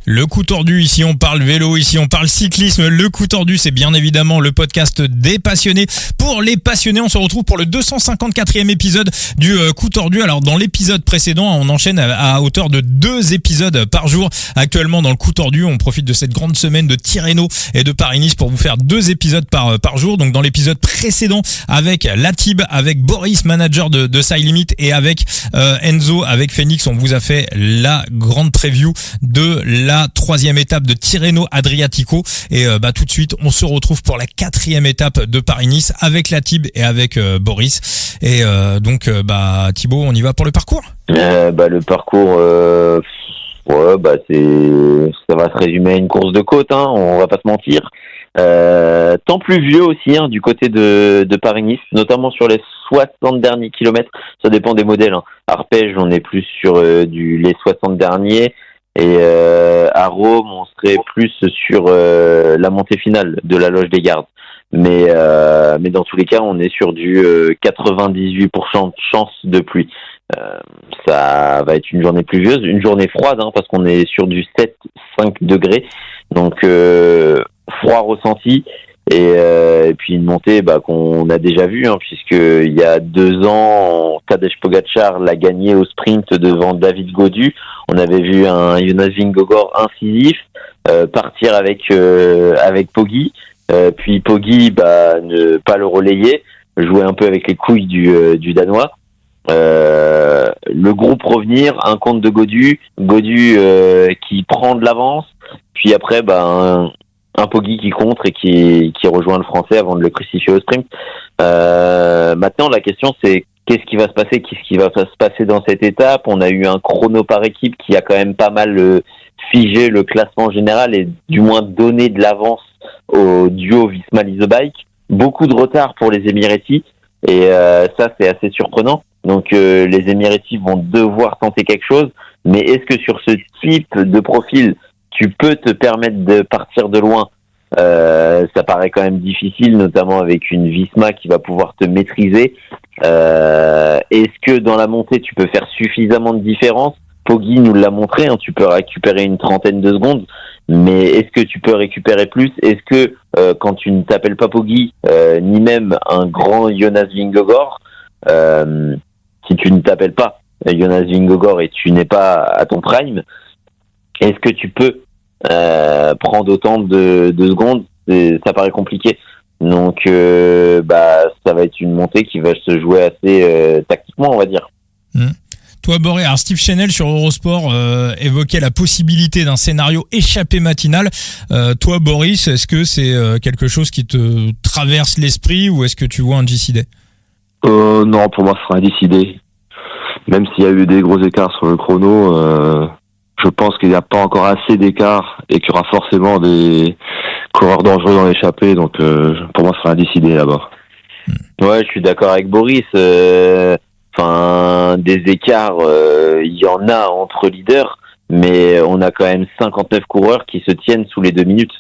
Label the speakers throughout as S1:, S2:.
S1: Le coup tordu, ici on parle vélo, ici on parle cyclisme. Le coup tordu, c'est bien évidemment le podcast des passionnés. Pour les passionnés, on se retrouve pour le 254e épisode du coup tordu. Alors dans l'épisode précédent, on enchaîne à hauteur de 2 épisodes par jour. Actuellement dans le coup tordu, on profite de cette grande semaine de Tirreno et de Paris-Nice pour vous faire 2 épisodes par jour. Donc dans l'épisode précédent avec Latib, avec Boris, manager de Side Limit, et avec Enzo, avec Phoenix, on vous a fait la grande preview de la 3e étape de Tirreno Adriatico, et tout de suite on se retrouve pour la 4e étape de Paris-Nice avec Latib et avec Boris, et donc Thibaut, on y va pour le parcours.
S2: Le parcours ça va se résumer à une course de côte, on va pas se mentir. Temps pluvieux aussi du côté de Paris-Nice, notamment sur les 60 derniers kilomètres. Ça dépend des modèles. Arpège, on est plus sur les 60 derniers, et à Rome, on serait plus sur la montée finale de la Loge des Gardes. Mais dans tous les cas, on est sur du 98% de chance de pluie. Ça va être une journée pluvieuse, une journée froide, parce qu'on est sur du 7-5 degrés. Donc froid ressenti, et puis une montée qu'on a déjà vue, puisque il y a 2 ans, Tadej Pogačar l'a gagné au sprint devant David Gaudu. On avait vu un Jonas Vingegaard incisif partir avec Poggi, puis Poggi ne pas le relayer, jouer un peu avec les couilles du Danois. Le groupe revenir, un compte de Gaudu qui prend de l'avance, puis après un Poggi qui contre et qui rejoint le Français avant de le crucifier au sprint. Maintenant, la question c'est qu'est-ce qui va se passer, dans cette étape. On a eu un chrono par équipe qui a quand même pas mal figé le classement général, et du moins donné de l'avance au duo Visma-Lease Bike. Beaucoup de retard pour les Emiratis, et ça c'est assez surprenant. Donc les Emiratis vont devoir tenter quelque chose, mais est-ce que sur ce type de profil tu peux te permettre de partir de loin? Ça paraît quand même difficile, notamment avec une Visma qui va pouvoir te maîtriser. Est-ce que dans la montée tu peux faire suffisamment de différence? Poggi nous l'a montré, tu peux récupérer une trentaine de secondes, mais est-ce que tu peux récupérer plus? Est-ce que quand tu ne t'appelles pas Poggi, ni même un grand Jonas Vingegaard, si tu ne t'appelles pas Jonas Vingegaard et tu n'es pas à ton prime, est-ce que tu peux prendre autant de secondes? Ça paraît compliqué. Donc ça va être une montée qui va se jouer assez tactiquement, on va dire.
S1: Toi, Boris, alors Steve Chenel sur Eurosport évoquait la possibilité d'un scénario échappée matinale. Toi, Boris, est-ce que c'est quelque chose qui te traverse l'esprit, ou est-ce que tu vois un GC Day?
S3: Non, pour moi, ce sera un GC. Même s'il y a eu des gros écarts sur le chrono, je pense qu'il n'y a pas encore assez d'écart et qu'il y aura forcément des coureurs dangereux dans l'échappée. Donc, pour moi, ce sera un GC là-bas.
S2: Ouais, je suis d'accord avec Boris. Des écarts, il y en a entre leaders, mais on a quand même 59 coureurs qui se tiennent sous les 2 minutes.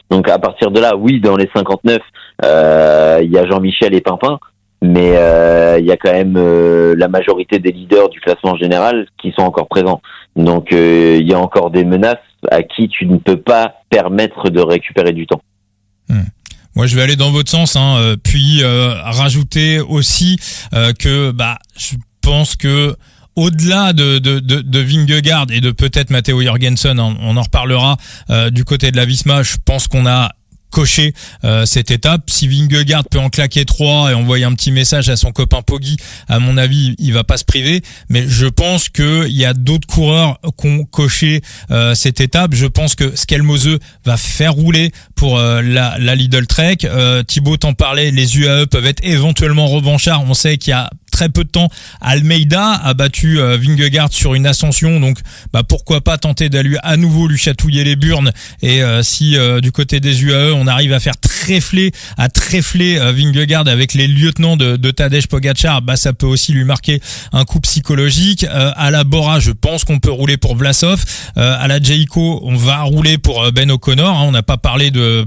S2: Donc à partir de là, oui, dans les 59, il y a Jean-Michel et Pimpin, mais il y a quand même la majorité des leaders du classement général qui sont encore présents. Donc il y a encore des menaces à qui tu ne peux pas permettre de récupérer du temps.
S1: Moi, je vais aller dans votre sens, puis rajouter aussi que je pense que au-delà de Vingegaard et de peut-être Matteo Jorgensen, on en reparlera du côté de la Visma, je pense qu'on a coché cette étape. Si Vingegaard peut en claquer 3 et envoyer un petit message à son copain Poggi, à mon avis, il va pas se priver. Mais je pense que il y a d'autres coureurs qui ont coché cette étape. Je pense que Skelmose va faire rouler pour la Lidl Trek. Thibaut t'en parlait, les UAE peuvent être éventuellement revanchards. On sait qu'il y a très peu de temps, Almeida a battu Vingegaard sur une ascension, donc pourquoi pas tenter d'aller à nouveau lui chatouiller les burnes, et si du côté des UAE on arrive à faire tréfler Vingegaard avec les lieutenants de Tadej Pogačar, ça peut aussi lui marquer un coup psychologique. À la Bora, je pense qu'on peut rouler pour Vlasov. À la Jayco, on va rouler pour Ben O'Connor, on n'a pas parlé de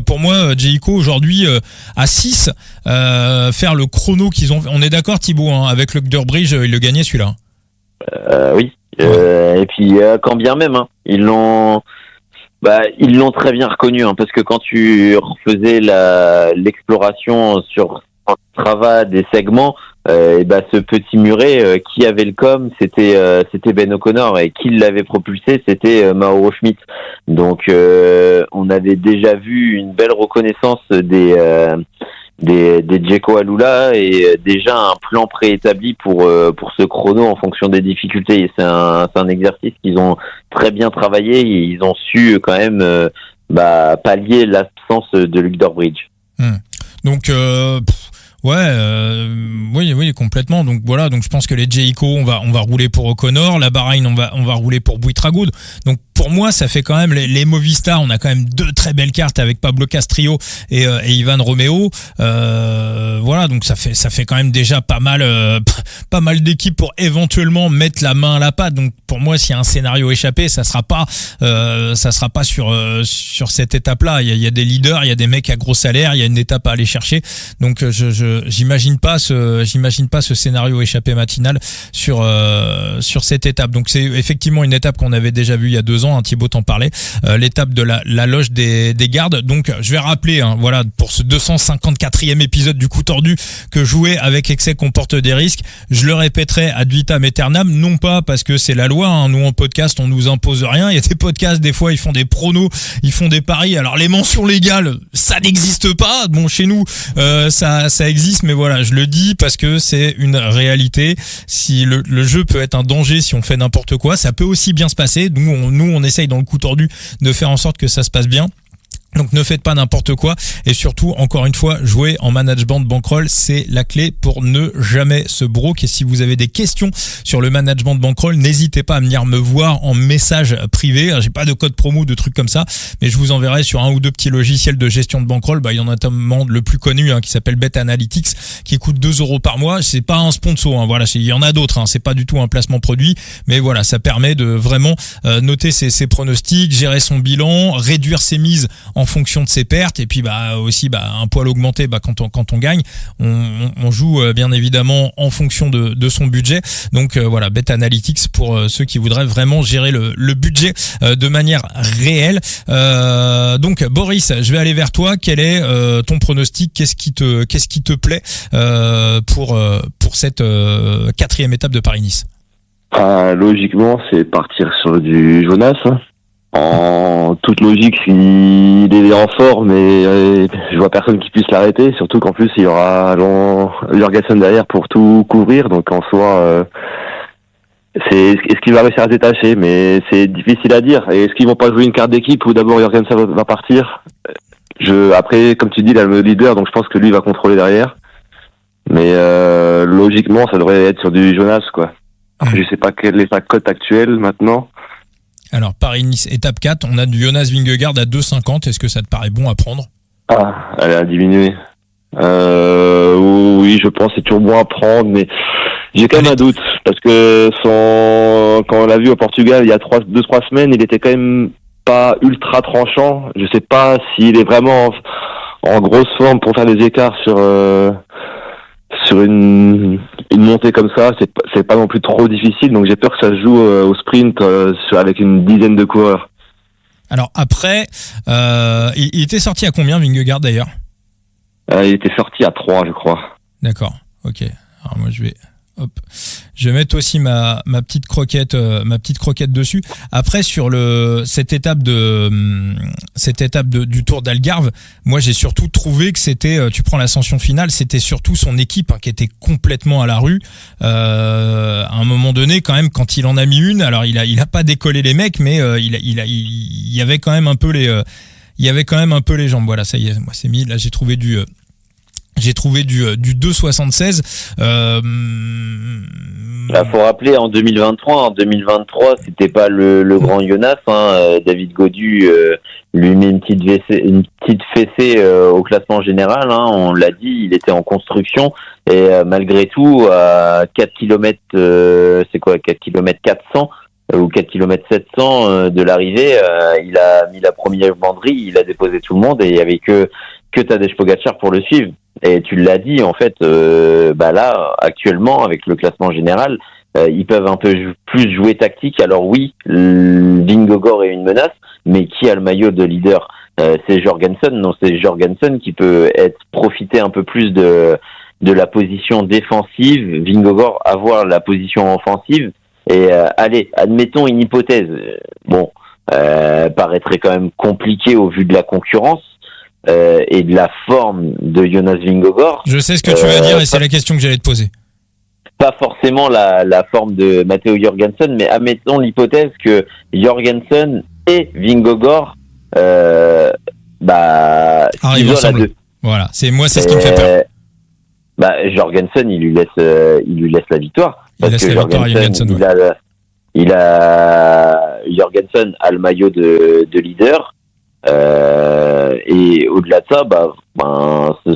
S1: pour moi Jayco aujourd'hui à 6 faire le chrono qu'ils ont. On est d'accord, Thibaut, avec le Durbridge, il le gagnait celui-là.
S2: Oui. Et puis quand bien même, Ils l'ont très bien reconnu, hein, parce que quand tu refaisais l'exploration sur Strava des segments, ce petit muret qui avait le com, c'était Ben O'Connor, et qui l'avait propulsé, c'était Mauro Schmidt. Donc on avait déjà vu une belle reconnaissance des Djeko Alula, et déjà un plan préétabli pour ce chrono en fonction des difficultés. Et c'est un exercice qu'ils ont très bien travaillé, et ils ont su quand même pallier l'absence de Luke Dorbridge.
S1: Donc oui, complètement. Donc voilà, donc je pense que les Jayco, on va rouler pour O'Connor, la Bahreïn, on va rouler pour Buitragoud. Donc pour moi, ça fait quand même les Movistar. On a quand même deux très belles cartes avec Pablo Castrillo et Ivan Romeo. Voilà, donc ça fait quand même déjà pas mal d'équipes pour éventuellement mettre la main à la pâte. Donc pour moi, s'il y a un scénario échappé, ça sera pas sur cette étape-là. Il y a des leaders, il y a des mecs à gros salaire, il y a une étape à aller chercher. Donc j'imagine pas ce scénario échappé matinal sur cette étape. Donc c'est effectivement une étape qu'on avait déjà vue il y a 2 ans, hein, Thibaut t'en parlait, l'étape de la loge des gardes. Donc je vais rappeler, hein, voilà, pour ce 254e épisode du Coup Tordu, que jouer avec excès comporte des risques. Je le répéterai ad vitam aeternam, non pas parce que c'est la loi, hein. Nous en podcast on nous impose rien. Il y a des podcasts, des fois ils font des pronos, ils font des paris. Alors les mentions légales, ça n'existe pas. Bon, chez nous ça existe, mais voilà, je le dis parce que c'est une réalité. Si le jeu peut être un danger si on fait n'importe quoi, ça peut aussi bien se passer. Nous on essaye dans le Coup Tordu de faire en sorte que ça se passe bien. Donc ne faites pas n'importe quoi, et surtout, encore une fois, jouer en management bankroll, c'est la clé pour ne jamais se broke. Et si vous avez des questions sur le management bankroll, n'hésitez pas à venir me voir en message privé. J'ai pas de code promo, de trucs comme ça, mais je vous enverrai sur un ou deux petits logiciels de gestion de bankroll. Il y en a notamment le plus connu, hein, qui s'appelle Bet Analytics, qui coûte 2 € par mois. C'est pas un sponsor, hein, voilà, il y en a d'autres, hein, c'est pas du tout un placement produit, mais voilà, ça permet de vraiment noter ses pronostics, gérer son bilan, réduire ses mises en fonction de ses pertes, et puis aussi un poil augmenté quand on gagne, on joue bien évidemment en fonction de son budget. Donc voilà, Bet Analytics pour ceux qui voudraient vraiment gérer le budget de manière réelle. Donc Boris, je vais aller vers toi. Quel est ton pronostic? Qu'est-ce qui te plaît pour cette 4e étape de Paris-Nice?
S3: Logiquement, c'est partir sur du Jonas, hein. En toute logique, il est en forme, mais je vois personne qui puisse l'arrêter, surtout qu'en plus il y aura Jorgensen derrière pour tout couvrir, donc en soi est-ce qu'il va réussir à se détacher, mais c'est difficile à dire. Et est-ce qu'ils vont pas jouer une carte d'équipe où d'abord Jorgensen va partir? Après, comme tu dis, il a le leader, donc je pense que lui va contrôler derrière, mais logiquement ça devrait être sur du Jonas, quoi. Après, je sais pas quelle est sa cote actuelle maintenant.
S1: Alors, Paris-Nice, étape 4, on a du Jonas Vingegaard à 2,50. Est-ce que ça te paraît bon à prendre?
S3: Elle a diminué. Oui, je pense que c'est toujours bon à prendre, mais j'ai quand même un doute, parce que quand on l'a vu au Portugal il y a 2-3 semaines, il était quand même pas ultra tranchant. Je sais pas s'il est vraiment en grosse forme pour faire des écarts sur une montée comme ça. C'est pas non plus trop difficile, donc j'ai peur que ça se joue au sprint avec une dizaine de coureurs.
S1: Alors après, il était sorti à combien, Vingegaard, d'ailleurs?
S3: Il était sorti à 3, je crois.
S1: D'accord, ok. Alors moi je vais mettre aussi ma petite croquette dessus. Après, sur cette étape du Tour d'Algarve, moi j'ai surtout trouvé que c'était, tu prends l'ascension finale, c'était surtout son équipe, hein, qui était complètement à la rue. À un moment donné, quand même, quand il en a mis une, alors il a pas décollé les mecs, mais il y avait quand même un peu les jambes. Voilà, ça y est, moi c'est mis. Là, j'ai trouvé du 2,76.
S2: Faut rappeler, en 2023, c'était pas le grand Jonas, hein. David Gaudu lui met une petite fessée au classement général, hein. On l'a dit, il était en construction, et malgré tout, à 4 km, 4 km 400 ou 4 km 700 de l'arrivée, il a mis la première banderie, il a déposé tout le monde, et il y avait que Tadej Pogačar pour le suivre. Et tu l'as dit, en fait, là, actuellement, avec le classement général, ils peuvent un peu plus jouer tactique. Alors oui, Vingegaard est une menace, mais qui a le maillot de leader? C'est Jorgensen. Non, c'est Jorgensen qui peut profiter un peu plus de la position défensive, Vingegaard avoir la position offensive. Et allez, admettons une hypothèse. Bon, paraîtrait quand même compliqué au vu de la concurrence et de la forme de Jonas Vingegaard.
S1: Je sais ce que tu vas dire et c'est la question que j'allais te poser.
S2: Pas forcément la forme de Matteo Jorgensen, mais admettons l'hypothèse que Jorgensen et Vingegaard
S1: arrivent ensemble. Deux. Voilà, c'est ce qui me fait peur.
S2: Jorgensen, il lui laisse la victoire. Parce que Jorgensen, Jorgensen a le maillot de leader. Et au-delà de ça, ce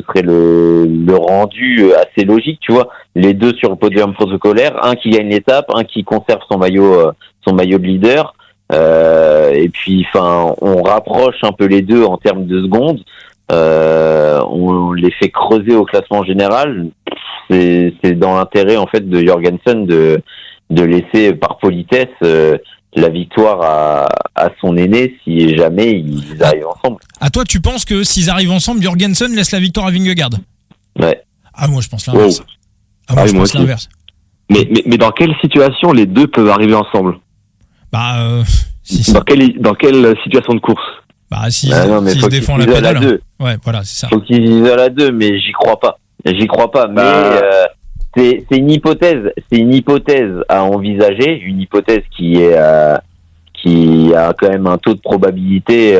S2: serait le rendu assez logique, tu vois. Les deux sur le podium protocolaire, un qui gagne l'étape, un qui conserve son maillot de leader. Et puis, on rapproche un peu les deux en termes de secondes. On les fait creuser au classement général. C'est dans l'intérêt en fait de Jorgensen de laisser par politesse la victoire à son aîné si jamais ils arrivent ensemble.
S1: À toi, tu penses que s'ils arrivent ensemble, Jorgensen laisse la victoire à Vingegaard?
S2: Ouais.
S1: Ah, moi je pense l'inverse. Je pense l'inverse.
S3: Mais dans quelle situation les deux peuvent arriver ensemble? Dans quelle situation de course?
S1: S'ils se défendent la pédale. Ouais, voilà, c'est ça.
S2: Faut qu'ils isolent à deux, mais j'y crois pas. Mais c'est une hypothèse à envisager, une hypothèse qui a quand même un taux de probabilité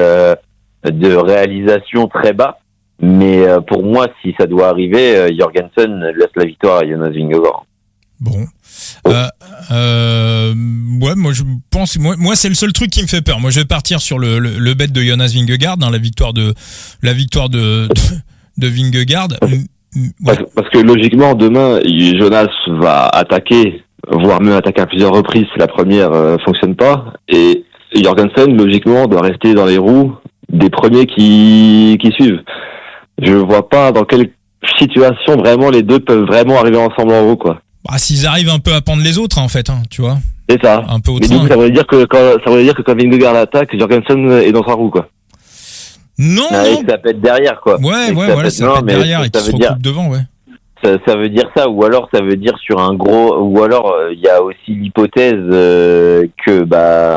S2: de réalisation très bas. Mais pour moi, si ça doit arriver, Jorgensen laisse la victoire à Jonas Vingegaard.
S1: Bon. Ouais, moi je pense, moi c'est le seul truc qui me fait peur. Moi je vais partir sur le bet de Jonas Vingegaard, la victoire de Vingegaard.
S3: Ouais. Parce que logiquement demain Jonas va attaquer, voire même attaquer à plusieurs reprises si la première fonctionne pas, et Jorgensen logiquement doit rester dans les roues des premiers qui suivent. Je vois pas dans quelle situation vraiment les deux peuvent vraiment arriver ensemble en haut, quoi.
S1: S'ils arrivent un peu à pendre les autres, en fait, tu vois.
S3: C'est ça.
S1: Un peu au
S3: mais
S1: train.
S3: Donc ça veut dire que quand Vingegaard attaque, Jorgensen est dans sa roue, quoi.
S1: Non.
S2: Ça pète derrière, quoi.
S1: Ouais, voilà, ça pète derrière et qu'il se recoupe devant, ouais.
S2: Ça veut dire ça, ou alors ça veut dire sur un gros, ou alors il y a aussi l'hypothèse que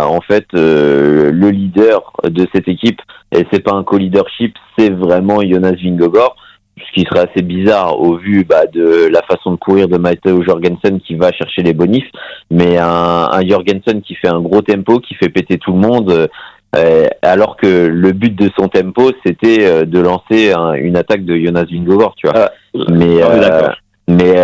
S2: en fait le leader de cette équipe, et c'est pas un co-leadership, c'est vraiment Jonas Vingegaard. Ce qui serait assez bizarre au vu de la façon de courir de Matteo Jorgensen qui va chercher les bonifs, mais un Jorgensen qui fait un gros tempo, qui fait péter tout le monde, alors que le but de son tempo c'était de lancer une attaque de Jonas Vingegaard, tu vois. Mais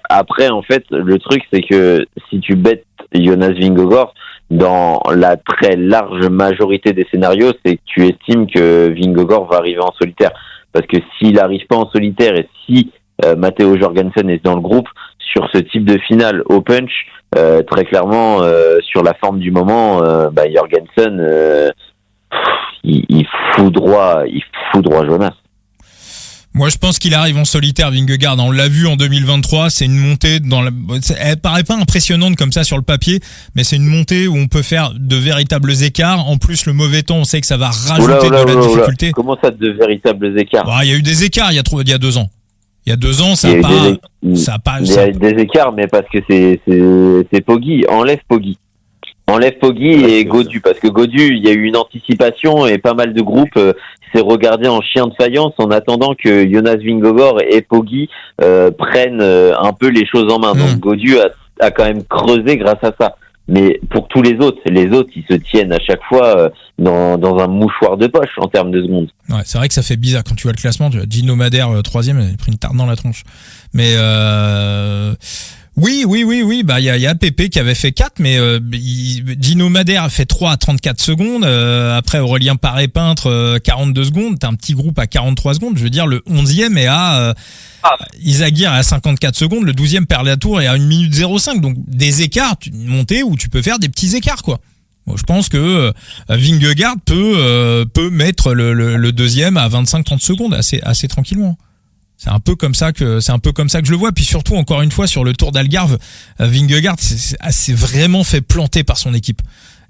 S2: après en fait le truc c'est que si tu bêtes Jonas Vingegaard, dans la très large majorité des scénarios, c'est que tu estimes que Vingegaard va arriver en solitaire. Parce que s'il n'arrive pas en solitaire et si Matteo Jorgensen est dans le groupe, sur ce type de finale au punch, très clairement, sur la forme du moment, Jorgensen, il foudroie Jonas.
S1: Moi, je pense qu'il arrive en solitaire, Vingegaard. On l'a vu en 2023, c'est une montée elle paraît pas impressionnante comme ça sur le papier, mais c'est une montée où on peut faire de véritables écarts. En plus, le mauvais temps, on sait que ça va rajouter de la difficulté.
S2: Comment ça, de véritables écarts?
S1: Il y a eu des écarts il y a 2 ans. Il y a 2 ans, ça a pas.
S2: Il y a eu des écarts, mais parce que c'est Poggi. Enlève Poggi et Gaudu, parce que Gaudu, il y a eu une anticipation et pas mal de groupes s'est regardé en chien de faïence en attendant que Jonas Vingegaard et Poggi prennent un peu les choses en main. Donc Gaudu a quand même creusé grâce à ça. Mais pour tous les autres, ils se tiennent à chaque fois dans un mouchoir de poche en termes de secondes.
S1: Ouais, c'est vrai que ça fait bizarre quand tu vois le classement. Tu vois Gino Madère 3e, il a pris une tarte dans la tronche. Mais oui. Il y a Pépé qui avait fait 4, mais Gino Madère a fait 3 à 34 secondes. Après Aurélien Paré-Peintre 42 secondes. T'as un petit groupe à 43 secondes. Je veux dire, le 11e est à Isaac Guir à 54 secondes. Le 12e perd la tour est à 1 minute 05. Donc des écarts, une montée où tu peux faire des petits écarts, quoi. Bon, je pense que Vingegaard peut mettre le deuxième à 25-30 secondes assez tranquillement. C'est un peu comme ça que je le vois. Puis surtout, encore une fois, sur le Tour d'Algarve, Vingegaard c'est vraiment fait planter par son équipe.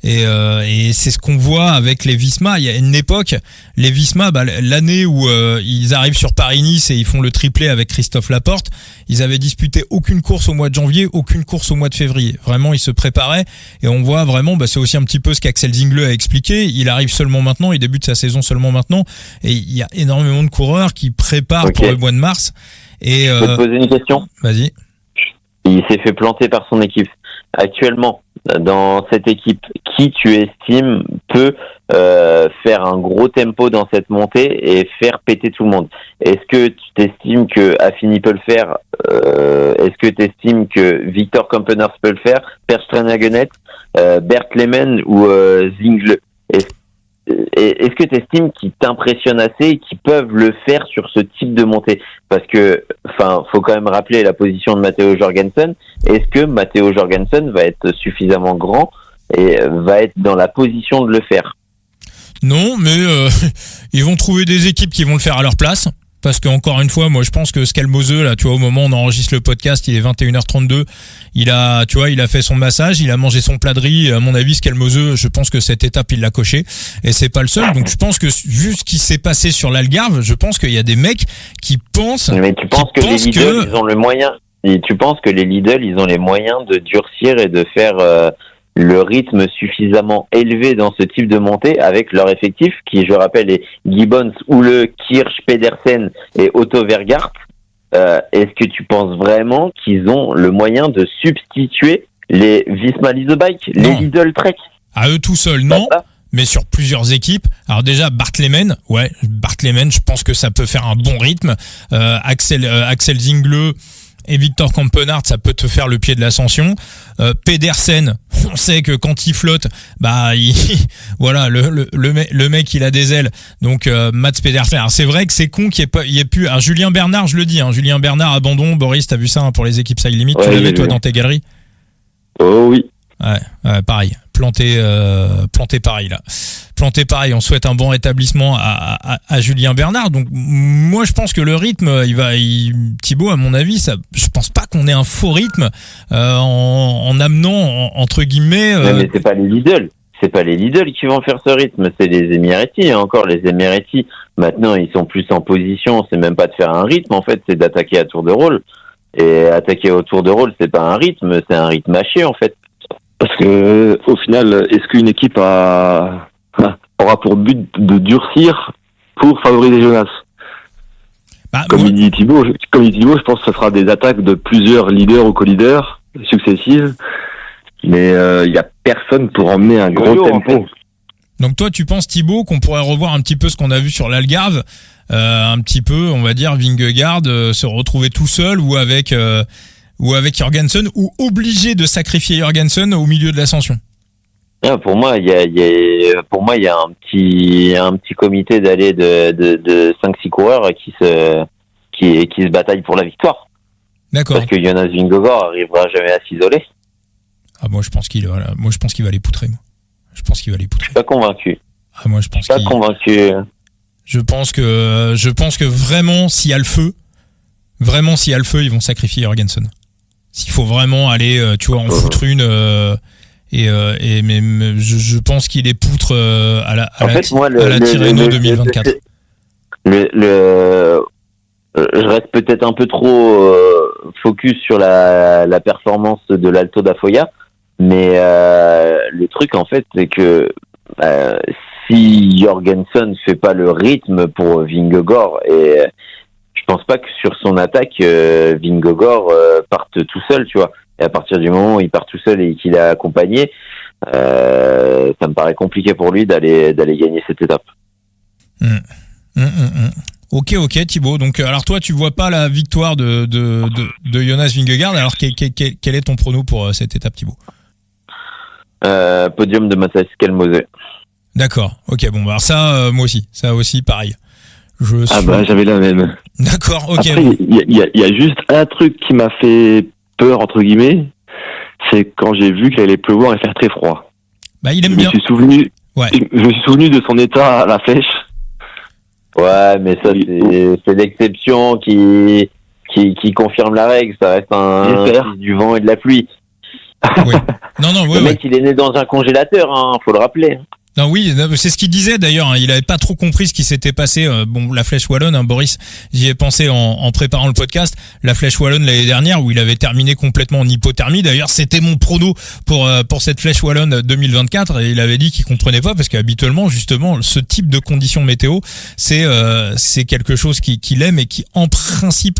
S1: Et c'est ce qu'on voit avec les Visma. Il y a une époque, les Visma, l'année où ils arrivent sur Paris-Nice et ils font le triplé avec Christophe Laporte, ils avaient disputé aucune course au mois de janvier, aucune course au mois de février. Vraiment, ils se préparaient et on voit vraiment, c'est aussi un petit peu ce qu'Axel Zingler a expliqué. Il arrive seulement maintenant, il débute sa saison seulement maintenant et il y a énormément de coureurs qui préparent pour le mois de mars. Et
S2: je peux te poser une question.
S1: Vas-y.
S2: Il s'est fait planter par son équipe. Actuellement, dans cette équipe, qui tu estimes peut faire un gros tempo dans cette montée et faire péter tout le monde? Est-ce que tu t'estimes que Affini peut le faire? Est-ce que tu estimes que Victor Kampenaerts peut le faire? Per Steenhagenet, Bert Lehmann ou Zingler? Est-ce que tu estimes qu'ils t'impressionnent assez et qu'ils peuvent le faire sur ce type de montée? Parce que, faut quand même rappeler la position de Matteo Jorgensen. Est-ce que Matteo Jorgensen va être suffisamment grand et va être dans la position de le faire?
S1: Non, mais ils vont trouver des équipes qui vont le faire à leur place. Parce que encore une fois, moi je pense que Scalmoseux, là, tu vois, au moment où on enregistre le podcast, il est 21h32, il a fait son massage, il a mangé son plat de riz, et à mon avis, Scalmoseux, je pense que cette étape, il l'a coché, et c'est pas le seul, donc je pense que, vu ce qui s'est passé sur l'Algarve, je pense qu'il y a des mecs qui pensent...
S2: Mais tu penses que les Lidl, ils ont le moyen, et tu penses que les Lidl, ils ont les moyens de durcir et de faire le rythme suffisamment élevé dans ce type de montée avec leur effectif, qui, je rappelle, est Gibbons, Houle, Kirch, Pedersen et Otto Vergaert. Est-ce que tu penses vraiment qu'ils ont le moyen de substituer les Visma Lease Bike, les Lidl Trek?
S1: À eux tout seuls, non. Mais sur plusieurs équipes. Alors déjà, Bart Lehmann, je pense que ça peut faire un bon rythme. Axel Zingler et Victor Kampenaerts, ça peut te faire le pied de l'ascension. Pedersen, on sait que quand il flotte, voilà, le mec il a des ailes. Donc Mats Pedersen. Alors c'est vrai que c'est con qu'il y ait plus. Alors Julien Bernard, je le dis, Julien Bernard abandon. Boris, t'as vu ça pour les équipes Side Limit? Tu l'avais toi dans tes galeries?
S3: Oh oui.
S1: Ouais, pareil. Planté pareil là. Planté pareil. On souhaite un bon rétablissement à Julien Bernard. Donc moi je pense que le rythme, Thibaut, à mon avis, je pense pas qu'on ait un faux rythme en amenant entre guillemets.
S2: Mais c'est pas les Lidl. C'est pas les Lidl qui vont faire ce rythme, c'est les Emiratis. Encore les Emiratis, maintenant ils sont plus en position. C'est même pas de faire un rythme, en fait, c'est d'attaquer à tour de rôle. Et attaquer au tour de rôle, c'est pas un rythme, c'est un rythme haché en fait.
S3: Parce que au final, est-ce qu'une équipe aura pour but de durcir pour favoriser Jonas? Comme il dit Thibaut, je pense que ce sera des attaques de plusieurs leaders ou co-leaders successives, mais il y a personne pour emmener un gros tempo. En fait.
S1: Donc toi, tu penses, Thibaut, qu'on pourrait revoir un petit peu ce qu'on a vu sur l'Algarve, un petit peu, on va dire, Vingegaard se retrouver tout seul ou avec Jorgensen, ou obligé de sacrifier Jorgensen au milieu de l'ascension?
S2: Pour moi, il y a un petit comité d'aller de 5-6 coureurs qui se bataillent pour la victoire.
S1: D'accord.
S2: Parce que Jonas Vingegaard arrivera jamais à s'isoler.
S1: Moi je pense qu'il va les poutrer. Je pense qu'il va les poutrer.
S2: Je suis pas convaincu.
S1: Moi je pense
S2: convaincu.
S1: Je pense que vraiment s'il y a le feu, ils vont sacrifier Jorgensen. S'il faut vraiment aller, tu vois, en foutre une, mais je pense qu'il est poutre à la Tirreno 2024.
S2: Je reste peut-être un peu trop focus sur la performance de l'Alto da Foya, mais le truc en fait c'est que si Jorgensen fait pas le rythme pour Vingegaard, et je pense pas que sur son attaque Vingegaard parte tout seul, tu vois. Et à partir du moment où il part tout seul et qu'il est accompagné, ça me paraît compliqué pour lui d'aller gagner cette étape.
S1: Ok Thibaut. Donc alors toi tu vois pas la victoire de Jonas Vingegaard. Alors quel est ton prono pour cette étape, Thibaut?
S2: Podium de Matthias Scalmoseux.
S1: D'accord. Ok, bon, alors ça, moi aussi. Ça aussi, pareil.
S3: J'avais la même.
S1: D'accord, ok.
S3: Après, il y a juste un truc qui m'a fait peur, entre guillemets, c'est quand j'ai vu qu'il allait pleuvoir et faire très froid.
S1: Il aime bien.
S3: Je me suis souvenu de son état à la flèche.
S2: Ouais, mais ça, c'est l'exception qui confirme la règle. Ça reste du vent et de la pluie.
S1: Oui. Non,
S2: le mec, il est né dans un congélateur, hein, faut le rappeler.
S1: Non, oui, c'est ce qu'il disait d'ailleurs. Hein, il avait pas trop compris ce qui s'était passé. Bon, la Flèche Wallonne, hein, Boris, j'y ai pensé en préparant le podcast. La Flèche Wallonne l'année dernière où il avait terminé complètement en hypothermie. D'ailleurs, c'était mon prono pour cette Flèche Wallonne 2024 et il avait dit qu'il comprenait pas parce qu'habituellement, justement, ce type de conditions météo, c'est quelque chose qu'il aime et qui en principe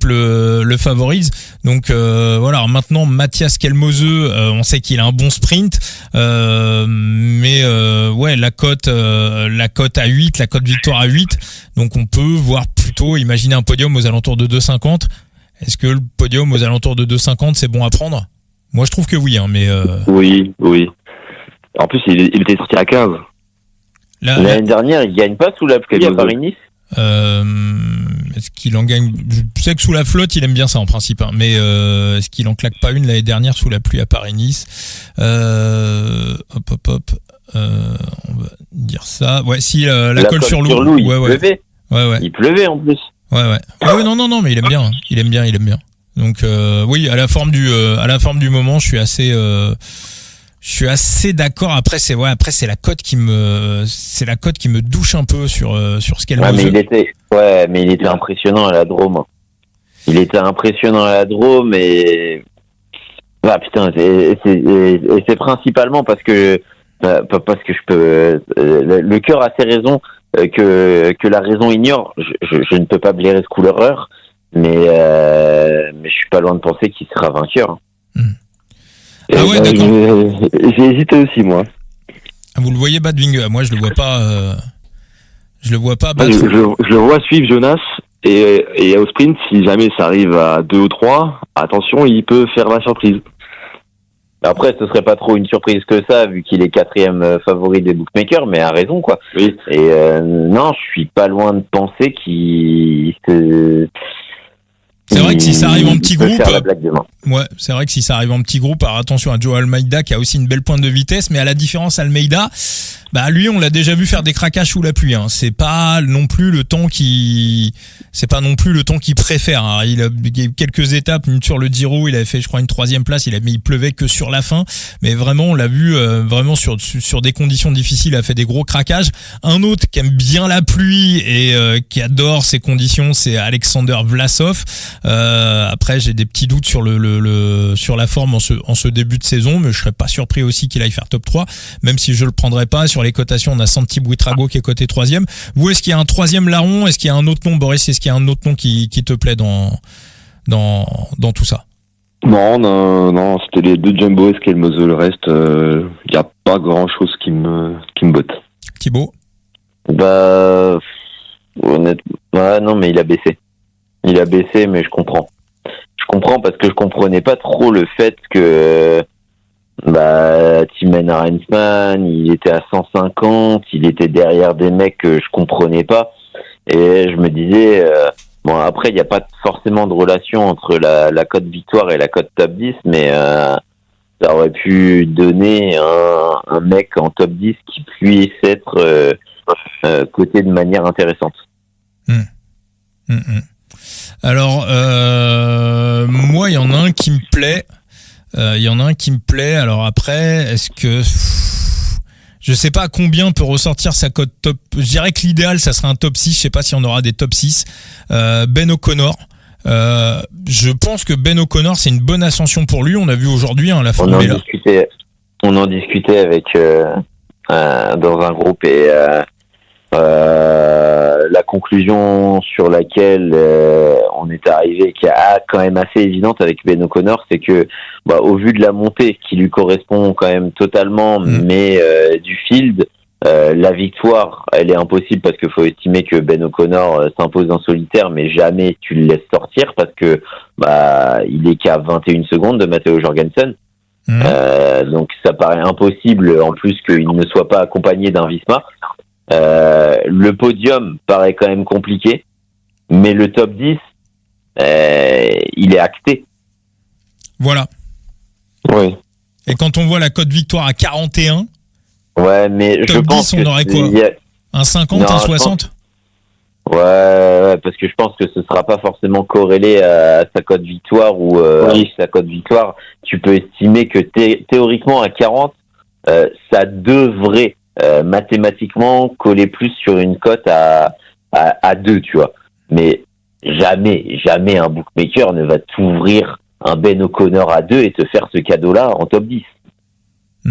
S1: le favorise. Donc voilà. Alors maintenant, Mathias Kelmoseux, on sait qu'il a un bon sprint, mais ouais, la cote à 8, la cote victoire à 8, donc on peut voir plutôt imaginer un podium aux alentours de 2,50. Est-ce que le podium aux alentours de 2,50 c'est bon à prendre? Moi je trouve que oui, hein, mais
S3: oui. En plus il était sorti à 15.
S2: L'année dernière il gagne pas sous la pluie à Paris-Nice.
S1: Est-ce qu'il en gagne? Je sais que sous la flotte il aime bien ça en principe, hein, mais est-ce qu'il en claque pas une l'année dernière sous la pluie à Paris-Nice? Hop. On va dire ça. Ouais, si la colle sur l'eau.
S2: Il pleuvait.
S1: Ouais.
S2: Il pleuvait en plus.
S1: Ouais. Non, mais il aime bien. Hein. Il aime bien. Donc oui, à la forme du moment, je suis assez d'accord. Après c'est la cote qui me douche un peu sur ce qu'elle
S2: mais il était impressionnant à la Drôme. Et putain, c'est principalement parce que je peux le cœur a ses raisons que la raison ignore. Je ne peux pas blairer ce couleur, mais je suis pas loin de penser qu'il sera vainqueur.
S1: Ah ouais, d'accord.
S3: J'ai hésité aussi, moi.
S1: Vous le voyez battre Vingegaard? Moi, je le vois pas battre.
S3: Je le vois suivre Jonas et au sprint, si jamais ça arrive à 2 ou 3, attention, il peut faire la surprise.
S2: Après, ce serait pas trop une surprise que ça, vu qu'il est 4e favori des bookmakers, mais a raison, quoi.
S3: Oui.
S2: Et non, je suis pas loin de penser
S1: c'est vrai que si ça arrive en petit groupe,
S2: ouais,
S1: c'est vrai que si ça arrive en petit groupe, alors attention à Joe Almeida qui a aussi une belle pointe de vitesse, mais à la différence Almeida, lui on l'a déjà vu faire des craquages sous la pluie. Hein. C'est pas non plus le temps qu'il préfère. Hein. Il a quelques étapes sur le Giro, il avait fait je crois une 3e place, il pleuvait que sur la fin, mais vraiment on l'a vu vraiment sur des conditions difficiles, il a fait des gros craquages. Un autre qui aime bien la pluie et qui adore ces conditions, c'est Alexander Vlasov. Après j'ai des petits doutes sur sur la forme en ce début de saison, mais je serais pas surpris aussi qu'il aille faire top 3, même si je le prendrais pas. Sur les cotations, on a Santi Buitrago qui est coté 3e. Vous, est-ce qu'il y a un 3e larron? Est-ce qu'il y a un autre nom, Boris? Est-ce qu'il y a un autre nom qui te plaît dans tout ça?
S3: Non, c'était les 2 Jumbo et Kelmoseux. Le reste, il y a pas grand chose qui me botte.
S1: Thibaut?
S2: Honnêtement, non, mais il a baissé. Mais je comprends parce que je comprenais pas trop le fait que Thymen Arensman, il était à 150, il était derrière des mecs que je comprenais pas, et je me disais après il n'y a pas forcément de relation entre la cote victoire et la cote top 10, mais ça aurait pu donner un mec en top 10 qui puisse être coté de manière intéressante.
S1: Alors moi il y en a un qui me plaît. Alors après, est-ce que je sais pas à combien peut ressortir sa cote top. Je dirais que l'idéal ça serait un top 6, je sais pas si on aura des top 6. Ben O'Connor. Je pense que Ben O'Connor c'est une bonne ascension pour lui. On a vu aujourd'hui la Formule.
S2: On en discutait avec dans un groupe et la conclusion sur laquelle on est arrivé, qui est quand même assez évidente avec Ben O'Connor, c'est que au vu de la montée qui lui correspond quand même totalement, mais du field, la victoire elle est impossible parce qu'il faut estimer que Ben O'Connor s'impose en solitaire, mais jamais tu le laisses sortir parce que il est qu'à 21 secondes de Matteo Jorgensen. Donc ça paraît impossible en plus qu'il ne soit pas accompagné d'un Visma. Le podium paraît quand même compliqué, mais le top 10 il est acté.
S1: Voilà.
S3: Oui.
S1: Et quand on voit la cote victoire à 41,
S2: ouais, mais
S1: top
S2: je pense
S1: 10, on aurait quoi? Un 50, un 60?
S2: Ouais, parce que je pense que ce sera pas forcément corrélé à sa cote victoire ou sa cote victoire. Tu peux estimer que théoriquement à 40, ça devrait mathématiquement coller plus sur une cote à 2, tu vois. Mais jamais un bookmaker ne va t'ouvrir un Ben O'Connor à 2 et te faire ce cadeau-là en top 10.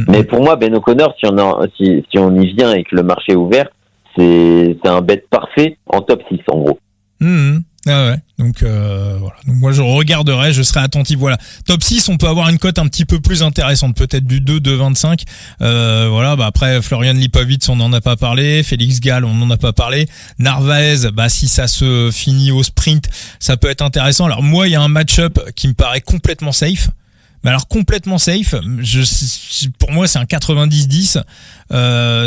S2: Mais pour moi, Ben O'Connor, si on y vient et que le marché est ouvert, c'est un bet parfait en top 6 en gros.
S1: Ah ouais. Donc voilà. Donc moi je regarderai, je serai attentif. Voilà. Top 6, on peut avoir une cote un petit peu plus intéressante, peut-être du 2,25. Voilà, bah après Florian Lipovitz, on n'en a pas parlé, Félix Gall, on n'en a pas parlé. Narvaez, bah si ça se finit au sprint, ça peut être intéressant. Alors moi, il y a un match-up qui me paraît complètement safe. Mais alors complètement safe, pour moi c'est un 90-10,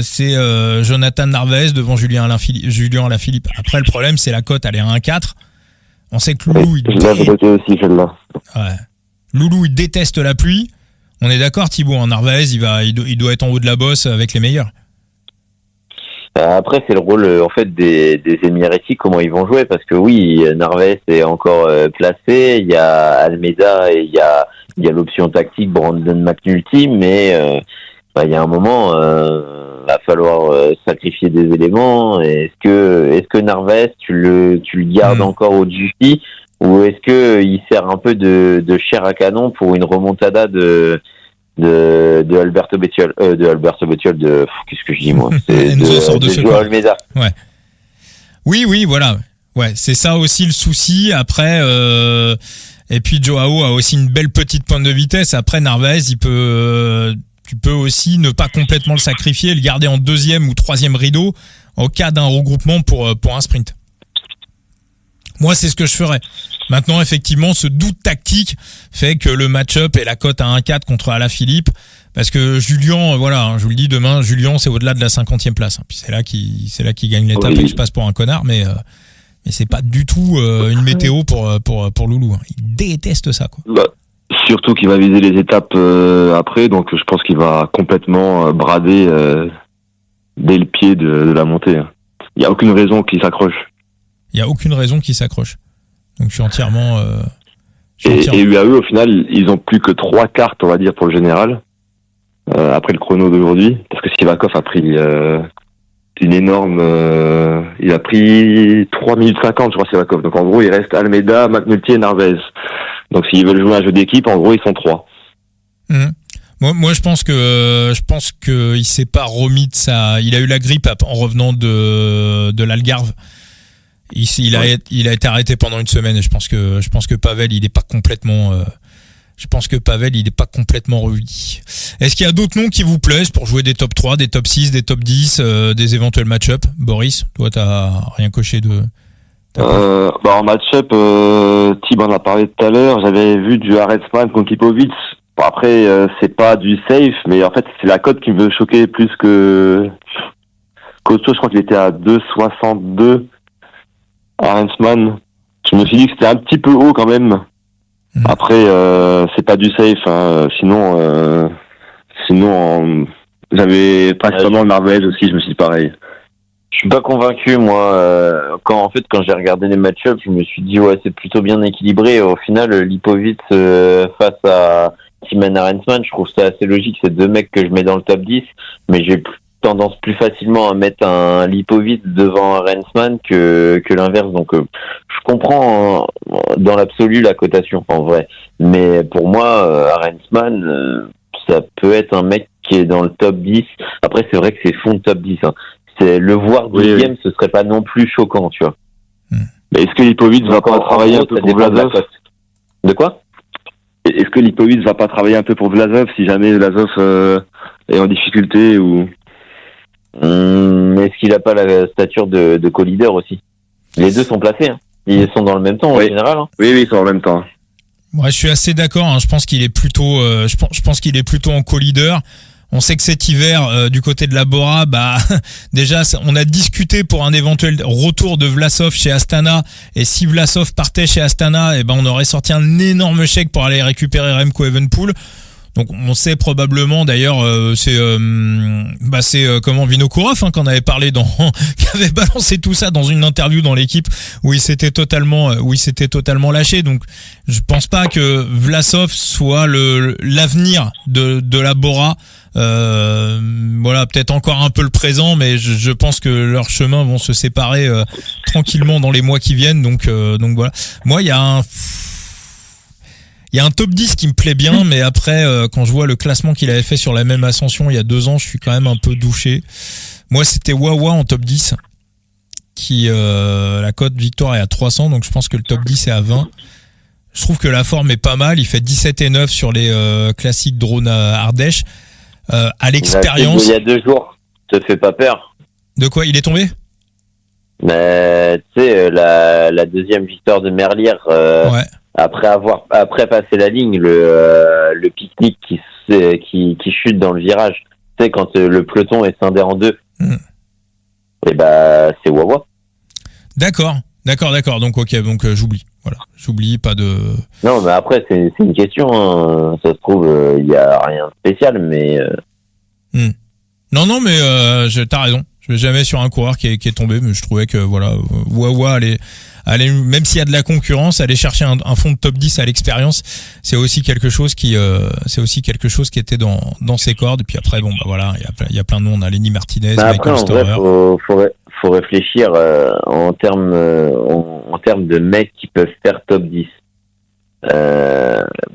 S1: c'est Jonathan Narvaez devant Julien Alaphilippe. Après le problème c'est la cote, elle est à 1,4. On sait que Loulou
S3: je l'avais noté aussi celle-là.
S1: Ouais. Loulou il déteste la pluie. On est d'accord Thibaut, hein, Narvaez il doit être en haut de la bosse avec les meilleurs.
S2: Après c'est le rôle en fait des Émiratis, comment ils vont jouer, parce que oui, Narvaez est encore placé, il y a Almeida et il y a l'option tactique Brandon McNulty, mais il y a un moment va falloir sacrifier des éléments. Est-ce que Narvaez tu le gardes encore au GP, ou est-ce que il sert un peu de chair à canon pour une remontada de Alberto Bettiol, qu'est-ce que je dis moi, c'est de Joao Almeida.
S1: Ouais. Oui, voilà. Ouais, c'est ça aussi le souci. Après, et puis Joao a aussi une belle petite pointe de vitesse. Après Narvaez, tu peux aussi ne pas complètement le sacrifier, le garder en deuxième ou troisième rideau en cas d'un regroupement pour un sprint. Moi, c'est ce que je ferais. Maintenant, effectivement, ce doute tactique fait que le match-up est la cote à 1,4 contre Alaphilippe, parce que Julien, voilà, je vous le dis, demain, Julien, c'est au-delà de la 50e place. Puis c'est là qu'il gagne l'étape et que je passe pour un connard, mais c'est pas du tout une météo pour Loulou. Il déteste ça, quoi.
S3: Bah, surtout qu'il va viser les étapes après, donc je pense qu'il va complètement brader dès le pied de la montée. Il n'y a aucune raison qu'il s'accroche. Donc je suis entièrement... Et UAE, au final, ils ont plus que 3 cartes, on va dire, pour le général, après le chrono d'aujourd'hui, parce que Sivakov a pris une énorme... il a pris 3 minutes 50, je crois, Sivakov. Donc en gros, il reste Almeida, McNulty et Narvaez. Donc s'ils veulent jouer un jeu d'équipe, en gros, ils sont 3.
S1: Moi, je pense que il s'est pas remis de ça. Il a eu la grippe en revenant de l'Algarve. Il a été arrêté pendant une semaine, et je pense que Pavel il est pas complètement remis. Est-ce qu'il y a d'autres noms qui vous plaisent pour jouer des top 3, des top 6, des top 10, des éventuels match-up? Boris, toi t'as rien coché de...
S3: En match-up, Thib en a parlé tout à l'heure, j'avais vu du Aretsman contre Lipovitz. Bon, après c'est pas du safe, mais en fait c'est la cote qui me veut choquer plus qu'autre chose. Je crois qu'il était à 2,62. Arensman, je me suis dit que c'était un petit peu haut quand même. Après, c'est pas du safe, hein. Sinon, j'avais principalement Narvaez aussi, je me suis dit pareil.
S2: Je suis pas convaincu, moi. Quand j'ai regardé les match-ups, je me suis dit, ouais, c'est plutôt bien équilibré. Au final, Lipovitz face à Thymen Arensman, je trouve ça assez logique. C'est 2 mecs que je mets dans le top 10, mais j'ai tendance plus facilement à mettre un Lipovitz devant Arensman que l'inverse. Donc je comprends dans l'absolu la cotation en vrai, mais pour moi Arensman ça peut être un mec qui est dans le top 10. Après c'est vrai que c'est fond de top 10, hein. C'est le voir 10e, oui. Ce serait pas non plus choquant, tu vois.
S3: Mais est-ce que Lipovitz va pas travailler un peu pour Vlasov?
S2: De quoi?
S3: Est-ce que Lipovitz va pas travailler un peu pour Vlasov si jamais Vlasov est en difficulté ou...
S2: Est-ce qu'il a pas la stature de co-leader aussi? Les deux sont placés, hein. Ils sont dans le même temps, oui. En général, hein.
S3: Oui, ils sont en même temps.
S1: Ouais, je suis assez d'accord, hein. Je pense qu'il est plutôt en co-leader. On sait que cet hiver, du côté de la Bora, déjà, on a discuté pour un éventuel retour de Vlasov chez Astana. Et si Vlasov partait chez Astana, on aurait sorti un énorme chèque pour aller récupérer Remco Evenepoel. Donc on sait probablement d'ailleurs c'est comment Vinokourov qu'on avait parlé qui avait balancé tout ça dans une interview dans l'équipe où il s'était totalement lâché. Donc je pense pas que Vlasov soit l'avenir de la Bora. Voilà, peut-être encore un peu le présent, mais je pense que leurs chemins vont se séparer tranquillement dans les mois qui viennent. Donc voilà. Moi, il y a un top 10 qui me plaît bien, mais après, quand je vois le classement qu'il avait fait sur la même ascension il y a 2 ans, je suis quand même un peu douché. Moi, c'était Wawa en top 10, qui la cote victoire est à 300, donc je pense que le top 10 est à 20. Je trouve que la forme est pas mal. Il fait 17 et 9 sur les classiques drone à Ardèche. À l'expérience.
S2: Il y a 2 jours, te fais pas peur.
S1: De quoi il est tombé?
S2: Mais tu sais, la deuxième victoire de Merlier.
S1: Ouais.
S2: Après passer la ligne, le pique-nique qui chute dans le virage, tu sais, quand le peloton est scindé en 2, et c'est Wawa.
S1: D'accord. Donc donc j'oublie. Voilà, j'oublie, pas de.
S2: Non, mais après c'est une question. Hein. Ça se trouve il y a rien de spécial, mais.
S1: Non, mais t'as raison. Je vais jamais sur un coureur qui est tombé, mais je trouvais que voilà, Wawa allait, même s'il y a de la concurrence, aller chercher un fond de top 10 à l'expérience, c'est aussi quelque chose qui était dans ses cordes. Et puis après, bon, voilà, il y a plein de noms. On a Lenny Martinez, Michael Storer.
S2: Faut réfléchir en termes de mecs qui peuvent faire top 10.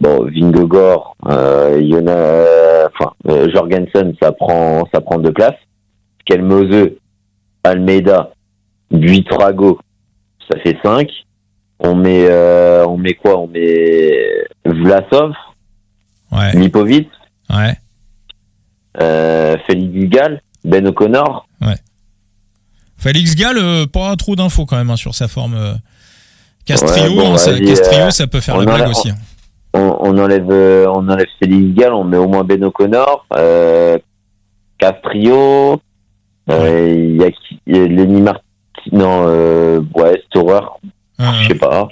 S2: Vingegaard, Jorgensen, ça prend 2 places. Skelmose, Almeida, Buitrago, ça fait 5. On met quoi? On met Vlasov,
S1: ouais.
S2: Lipovic,
S1: ouais.
S2: Félix Gall, Ben O'Connor.
S1: Ouais. Félix Gall, pas trop d'infos quand même sur sa forme. Castrillo, Castrillo, ça peut faire la blague aussi.
S2: On enlève Félix Gall, on met au moins Ben O'Connor, Castrillo, il y a Lenny Martin, Storer, je sais pas,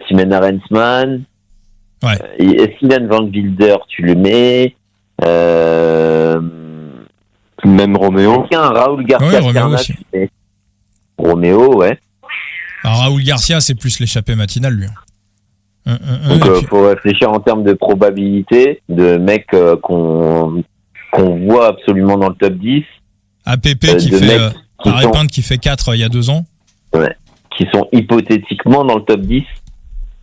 S2: Timen Arensman, Steven Van Wilder, tu le mets,
S3: même Roméo.
S2: Raoul Garcia,
S1: Roméo aussi.
S2: Roméo, ouais.
S1: Alors, Raoul Garcia, c'est plus l'échappée matinale, lui.
S2: Donc, faut réfléchir en termes de probabilité de mecs qu'on voit absolument dans le top 10.
S1: APP qui fait 4 il y a 2 ans.
S2: Ouais. Qui sont hypothétiquement dans le top 10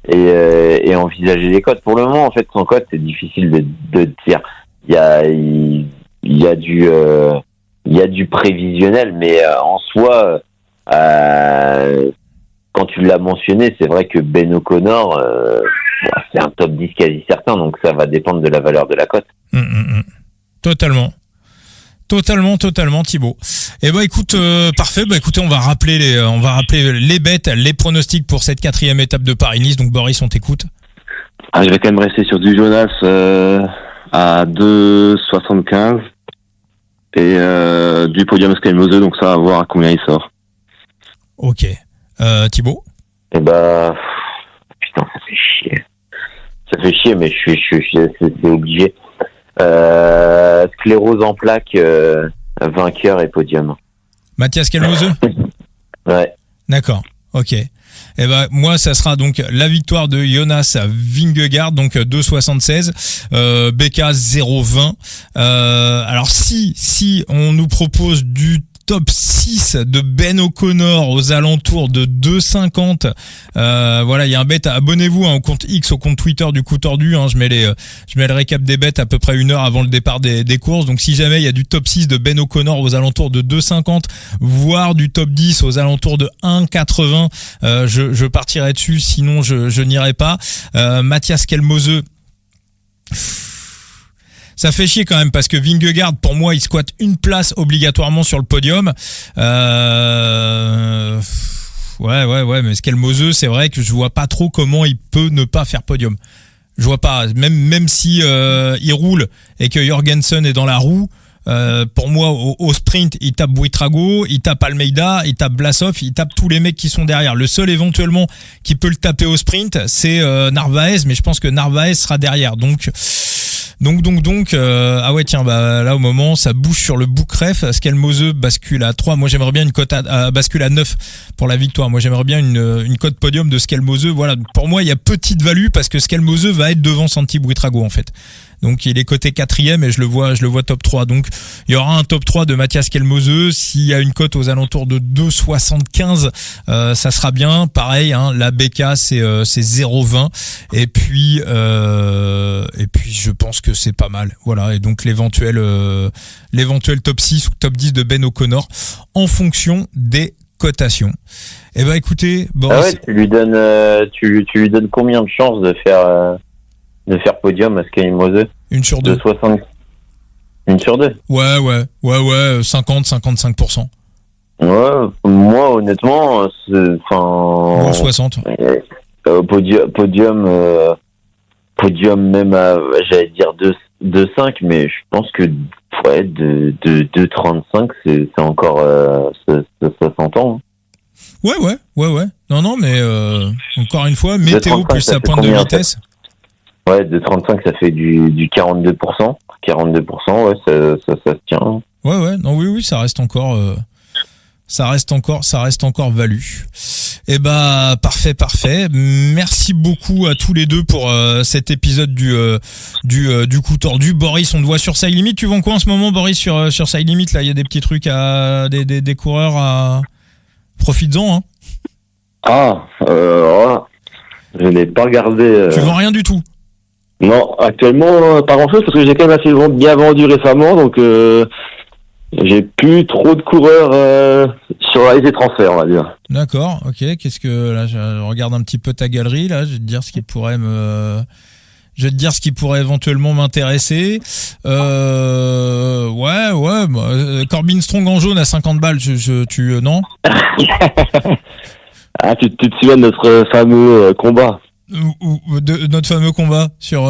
S2: et envisager les cotes. Pour le moment, en fait, sans cote, c'est difficile de dire. Il y a du prévisionnel, mais en soi, quand tu l'as mentionné, c'est vrai que Ben O'Connor, c'est un top 10 quasi certain, donc ça va dépendre de la valeur de la cote.
S1: Totalement, Thibaut. Et écoute, parfait. Écoutez, on va rappeler les bêtes, les pronostics pour cette 4e étape de Paris-Nice. Donc Boris, on t'écoute.
S3: Je vais quand même rester sur du Jonas à 2,75 et du podium Skelmose, donc ça va voir à combien il sort.
S1: Ok. Thibaut?
S2: Putain, ça fait chier, mais c'est obligé. Sclérose en plaques, vainqueur et podium.
S1: Mathias Skelmose?
S2: Ouais.
S1: D'accord, ok. Moi, ça sera donc la victoire de Jonas Vingegaard, donc 2,76, BK 0,20. Alors si on nous propose du top 6 de Ben O'Connor aux alentours de 2,50. Voilà, il y a un bet. Abonnez-vous au compte X, au compte Twitter du Coup Tordu. Je mets le récap des bêtes à peu près 1 heure avant le départ des courses. Donc si jamais il y a du top 6 de Ben O'Connor aux alentours de 2,50, voire du top 10 aux alentours de 1,80, je partirai dessus. Sinon, je n'irai pas. Mathias Skelmose. Ça fait chier quand même parce que Vingegaard, pour moi, il squatte une place obligatoirement sur le podium. Ouais, mais Skelmose, c'est vrai que je vois pas trop comment il peut ne pas faire podium. Je vois pas, même si il roule et que Jorgensen est dans la roue. Pour moi, au sprint, il tape Buitrago, il tape Almeida, il tape Vlasov, il tape tous les mecs qui sont derrière. Le seul éventuellement qui peut le taper au sprint, c'est Narvaez, mais je pense que Narvaez sera derrière. Donc Ah ouais, tiens, bah là au moment ça bouge sur le boucref. Skelmose bascule à 3. Moi j'aimerais bien une cote bascule à 9 pour la victoire. Moi j'aimerais bien une cote podium de Skelmose. Voilà, pour moi il y a petite value parce que Skelmose va être devant Santi Buitrago en fait. Donc il est coté 4e et je le vois top 3. Donc il y aura un top 3 de Mathias Skelmose. S'il y a une cote aux alentours de 2,75, ça sera bien. Pareil, hein, la BK c'est 0,20 et puis je pense que c'est pas mal. Voilà, et donc l'éventuel top 6 ou top 10 de Ben O'Connor en fonction des cotations. Eh ben écoutez, Boris,
S2: ah ouais, tu lui donnes combien de chances de faire podium à Skelmose?
S1: Une sur deux.
S2: 60. Une sur deux.
S1: Ouais, 50-55%.
S2: Ouais, moi honnêtement,
S1: Bon, 60.
S2: Podium même à, j'allais dire 2,5, mais je pense que ouais, de 2,35 c'est encore ça s'entend.
S1: Ouais. Non, mais encore une fois, météo plus sa pointe de vitesse.
S2: Ouais, de 35, ça fait du 42%. 42%, ouais, ça se tient.
S1: Ouais, non, oui, ça reste encore value. Eh bah, parfait. Merci beaucoup à tous les deux pour cet épisode du coup tordu. Boris, on te voit sur Side Limit. Tu vends quoi en ce moment, Boris, sur Side Limit? Là, il y a des petits trucs des coureurs à. Profites-en, hein.
S3: Voilà. Je n'ai pas regardé.
S1: Tu vends rien du tout?
S3: Non, actuellement, pas grand-chose, parce que j'ai quand même assez bien vendu récemment, donc j'ai plus trop de coureurs sur la liste des transferts, on va dire.
S1: D'accord, ok. Qu'est-ce que... Là, je regarde un petit peu ta galerie, là, je vais te dire ce qui pourrait éventuellement m'intéresser. Corbin Strong en jaune à 50 balles, non?
S3: Ah, tu te souviens de notre fameux combat?
S1: De notre fameux combat sur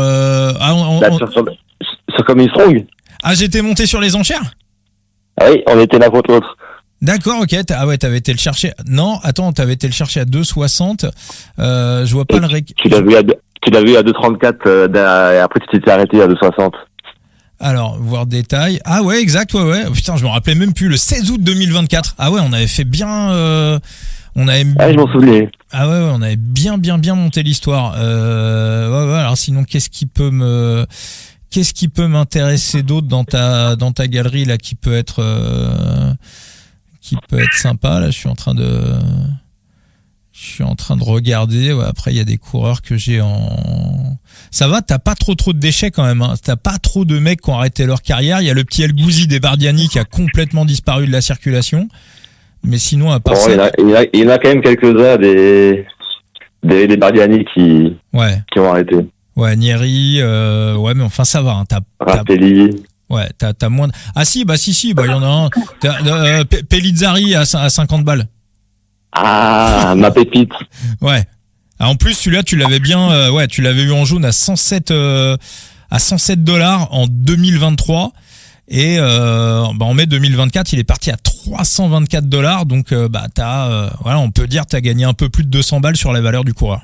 S3: sur Corbin Strong.
S1: Ah, j'étais monté sur les enchères.
S3: Ah oui, on était l'un contre l'autre.
S1: D'accord, ok. T'avais été le chercher. Non, attends, t'avais été le chercher à 2,60. Je vois pas le
S3: Tu l'as vu à 2,34 et après tu t'étais arrêté à 2,60.
S1: Alors, voir détail. Ah ouais, exact, ouais. Putain, je me rappelais même plus. Le 16 août 2024. Ah ouais, on avait fait bien...
S3: je m'en souvenais.
S1: Ah ouais, on avait bien monté l'histoire. Ouais. Alors sinon, qu'est-ce qui peut m'intéresser d'autre dans ta galerie là, qui peut être sympa. Là, je suis en train de regarder. Ouais, après, il y a des coureurs que j'ai en. Ça va, t'as pas trop de déchets quand même. Hein. T'as pas trop de mecs qui ont arrêté leur carrière. Il y a le petit El Gouzi des Bardiani qui a complètement disparu de la circulation. Mais sinon, à part ça...
S3: Il y en a quand même quelques-uns des Bardiani qui ont arrêté.
S1: Ouais, Nieri, ouais, mais enfin, ça va. Hein,
S3: Rapelli.
S1: Ouais, t'as moins de... Ah si, il y en a un. Pellizzari à 50 balles.
S3: Ah, ma pépite.
S1: Ouais. En plus, celui-là, tu l'avais bien... tu l'avais eu en jaune à 107 $ en 2023. Et en mai 2024, il est parti à 324 $. Donc, on peut dire que tu as gagné un peu plus de 200 balles sur la valeur du coureur.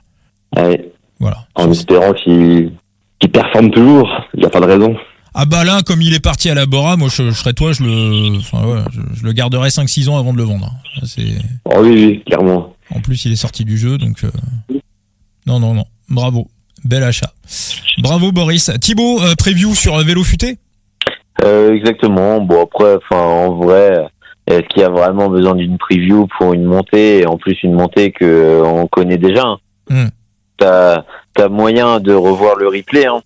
S3: Ouais.
S1: Voilà.
S3: En espérant qu'il performe toujours. Il n'y a pas de raison.
S1: Ah bah là, comme il est parti à la Bora, moi je serais toi, je le garderais 5-6 ans avant de le vendre.
S3: Oh oui, clairement.
S1: En plus, il est sorti du jeu, donc... Non. Bravo. Bel achat. Bravo, Boris. Thibaut, preview sur Vélo Futé?
S2: Exactement. Bon, après, en vrai, est-ce qu'il y a vraiment besoin d'une preview pour une montée, et en plus une montée que on connaît déjà? T'as moyen de revoir le replay, hein.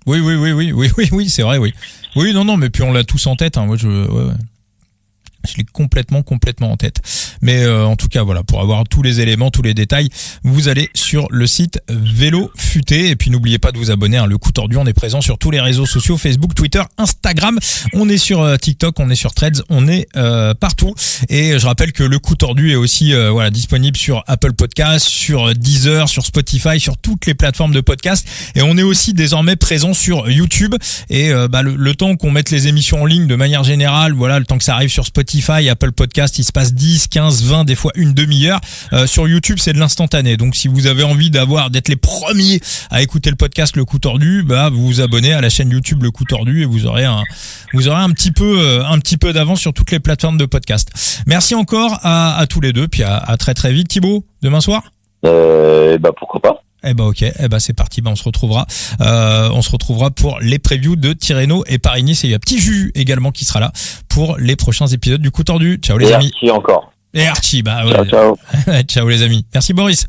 S1: Oui, c'est vrai, oui. Oui, non, mais puis on l'a tous en tête, hein. Moi, je l'ai complètement en tête. Mais en tout cas, voilà, pour avoir tous les éléments, tous les détails, vous allez sur le site Vélo Futé. Et puis n'oubliez pas de vous abonner, hein, le coup tordu, on est présent sur tous les réseaux sociaux, Facebook, Twitter, Instagram. On est sur TikTok, on est sur Threads, on est partout. Et je rappelle que le coup tordu est aussi disponible sur Apple Podcasts, sur Deezer, sur Spotify, sur toutes les plateformes de podcast. Et on est aussi désormais présent sur YouTube. Et le temps qu'on mette les émissions en ligne de manière générale, voilà, le temps que ça arrive sur Spotify, Spotify, Apple Podcast, il se passe 10, 15, 20, des fois une demi-heure. Sur YouTube, c'est de l'instantané. Donc si vous avez envie d'être les premiers à écouter le podcast Le Coup Tordu, bah vous vous abonnez à la chaîne YouTube Le Coup Tordu et vous aurez un petit peu d'avance sur toutes les plateformes de podcast. Merci encore à tous les deux, puis à très très vite. Thibaut, demain soir.
S2: Pourquoi pas.
S1: Ok, c'est parti. On se retrouvera pour les previews de Tirreno et Paris-Nice, et il y a Petit Juju également qui sera là pour les prochains épisodes du Coup Tordu. Ciao les amis.
S2: Archie encore.
S1: Et Archie,
S2: ciao.
S1: Ciao les amis. Merci Boris.